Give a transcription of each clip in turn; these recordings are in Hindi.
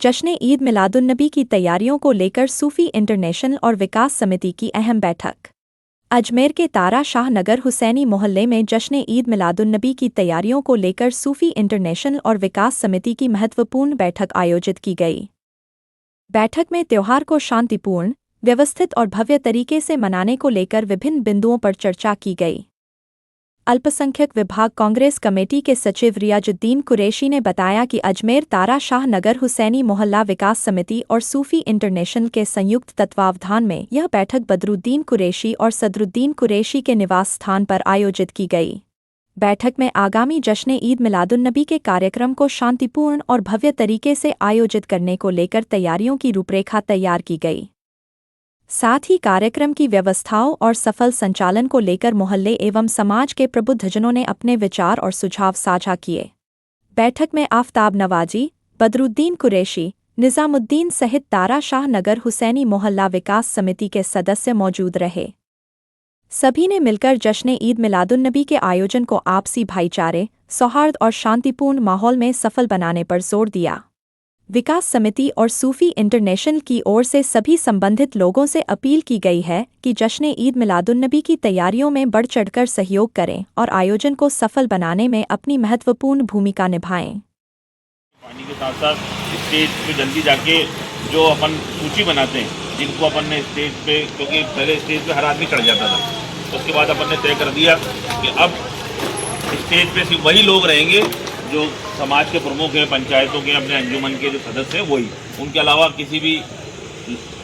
जश्न ईद मिलादुन्नबी की तैयारियों को लेकर सूफी इंटरनेशनल और विकास समिति की अहम बैठक। अजमेर के तारा शाह नगर हुसैनी मोहल्ले में जश्न ईद मिलादुन्नबी की तैयारियों को लेकर सूफी इंटरनेशनल और विकास समिति की महत्वपूर्ण बैठक आयोजित की गई। बैठक में त्योहार को शांतिपूर्ण, व्यवस्थित और भव्य तरीके से मनाने को लेकर विभिन्न बिंदुओं पर चर्चा की गई। अल्पसंख्यक विभाग कांग्रेस कमेटी के सचिव रियाजुद्दीन कुरैशी ने बताया कि अजमेर तारा शाह नगर हुसैनी मोहल्ला विकास समिति और सूफी इंटरनेशनल के संयुक्त तत्वावधान में यह बैठक बदरुद्दीन कुरैशी और सदरुद्दीन कुरैशी के निवास स्थान पर आयोजित की गई। बैठक में आगामी जश्न ईद मिलादुन्नबी के कार्यक्रम को शांतिपूर्ण और भव्य तरीके से आयोजित करने को लेकर तैयारियों की रूपरेखा तैयार की गई। साथ ही कार्यक्रम की व्यवस्थाओं और सफल संचालन को लेकर मोहल्ले एवं समाज के प्रबुद्धजनों ने अपने विचार और सुझाव साझा किए। बैठक में आफताब नवाजी, बदरुद्दीन कुरैशी, निजामुद्दीन सहित तारा शाह नगर हुसैनी मोहल्ला विकास समिति के सदस्य मौजूद रहे। सभी ने मिलकर जश्न ईद मिलादुन्नबी के आयोजन को आपसी भाईचारे, सौहार्द और शांतिपूर्ण माहौल में सफल बनाने पर जोर दिया। विकास समिति और सूफी इंटरनेशनल की ओर से सभी संबंधित लोगों से अपील की गई है कि जश्न ईद मिलादुन्नबी की तैयारियों में बढ़ चढ़कर सहयोग करें और आयोजन को सफल बनाने में अपनी महत्वपूर्ण भूमिका निभाएं। पानी के साथ साथ स्टेज पे जल्दी जाके जो अपन सूची बनाते हैं, जिनको अपन ने स्टेज पे, क्योंकि पहले स्टेज पे हर आदमी चढ़ जाता था, तो उसके बाद अपन ने तय कर दिया कि अब स्टेज पे सिर्फ वही लोग रहेंगे जो समाज के प्रमुख हैं, पंचायतों के, अपने अंजुमन के जो सदस्य हैं वही, उनके अलावा किसी भी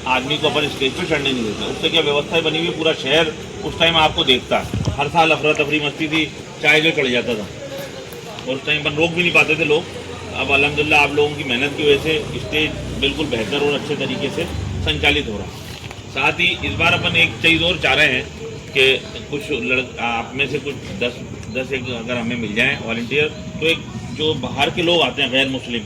आदमी को अपन स्टेज पे चढ़ने नहीं देते। उससे क्या व्यवस्था बनी हुई, पूरा शहर उस टाइम आपको देखता है। हर साल अफरा तफरी मस्ती थी, चाय जो चढ़ जाता था और उस टाइम अपन रोक भी नहीं पाते थे लोग। अब अल्हम्दुलिल्लाह आप लोगों की मेहनत की वजह से स्टेज बिल्कुल बेहतर और अच्छे तरीके से संचालित हो रहा। साथ ही इस बार अपन एक चीज़ और चाह रहे हैं कि कुछ आप में से कुछ 10 एक अगर हमें मिल जाएँ वॉलंटियर, तो एक जो बाहर के लोग आते हैं गैर मुस्लिम,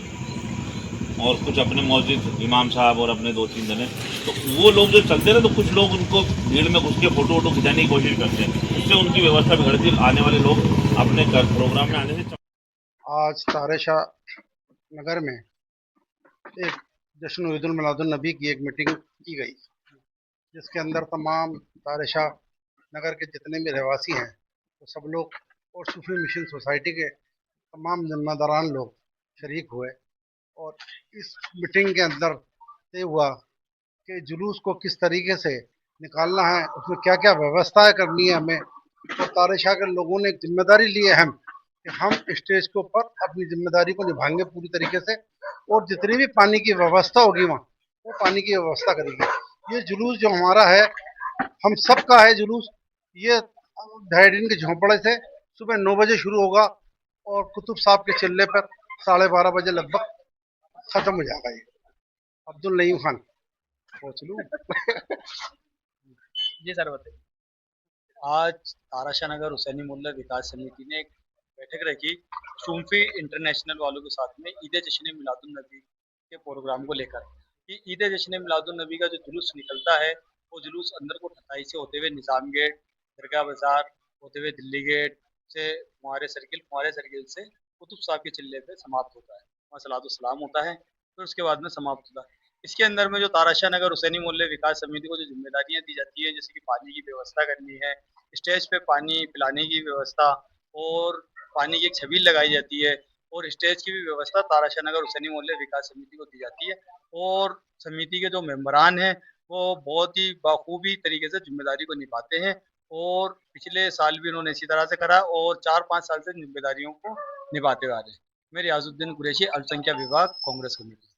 और कुछ अपने मौजूद इमाम साहब और अपने 2-3 जने, तो वो लोग जो चलते रहे तो कुछ लोग उनको भीड़ में घुस के फ़ोटो वोटो खिंचाने की कोशिश करते हैं, उससे उनकी व्यवस्था बिगड़ती, आने वाले लोग अपने प्रोग्राम में आने से। आज तारे शाह नगर में एक जश्न ईद मिलादुन नबी की एक मीटिंग की गई, जिसके अंदर तमाम तारे शाह नगर के जितने भी रहवासी हैं वो सब लोग और सूफी मिशन सोसाइटी के तमाम जिम्मेदारान लोग शरीक हुए। और इस मीटिंग के अंदर तय हुआ कि जुलूस को किस तरीके से निकालना है, उसमें क्या क्या व्यवस्थाएं करनी है हमें। और तारे शाह के लोगों ने एक जिम्मेदारी ली है कि हम स्टेज के ऊपर अपनी जिम्मेदारी को निभाएंगे पूरी तरीके से, और जितनी भी पानी की व्यवस्था होगी वहाँ वो पानी की व्यवस्था करेगी। ये जुलूस जो हमारा है, हम सब का है जुलूस। ये ढाई के झोंपड़े से सुबह 9 बजे शुरू होगा और कुतुब साहब के चिल्ले पर 12:30 बजे लगभग खत्म हो जाएगा। ये अब्दुल नईम खान पहुँच लूँ। जी सर बताइए। आज ताराशाह नगर हुसैनी मोहल्ला विकास समिति ने एक बैठक रखी सूफी इंटरनेशनल वालों के साथ में ईद जश्न मिलादुन नबी के प्रोग्राम को लेकर कि ईद जश्न मिलादुन नबी का जो जुलूस निकलता है वो जुलूस अंदर को ठटाई से होते हुए निज़ाम गेट, दरगाह बाजार होते हुए दिल्ली गेट से फुआरे सर्किल से कुतुब साहब के चिल्ले पे समाप्त होता है, वहाँ सलातो सलाम होता है, फिर उसके बाद में समाप्त होता है। इसके अंदर में जो ताराशाह नगर हुसैनी मोहल्ले विकास समिति को जो जिम्मेदारियां दी जाती है, जैसे कि पानी की व्यवस्था करनी है, स्टेज पे पानी पिलाने की व्यवस्था और पानी की एक छबील लगाई जाती है, और स्टेज की भी व्यवस्था ताराशाह नगर हुसैनी मोहल्ले विकास समिति को दी जाती है। और समिति के जो मेंबरान हैं वो बहुत ही बाखूबी तरीके से जिम्मेदारी को निभाते हैं, और पिछले साल भी उन्होंने इसी तरह से करा और 4-5 साल से जिम्मेदारियों को निभाते आ रहे हैं। मैं रियाजुद्दीन कुरैशी, अल्पसंख्यक विभाग, कांग्रेस कमेटी।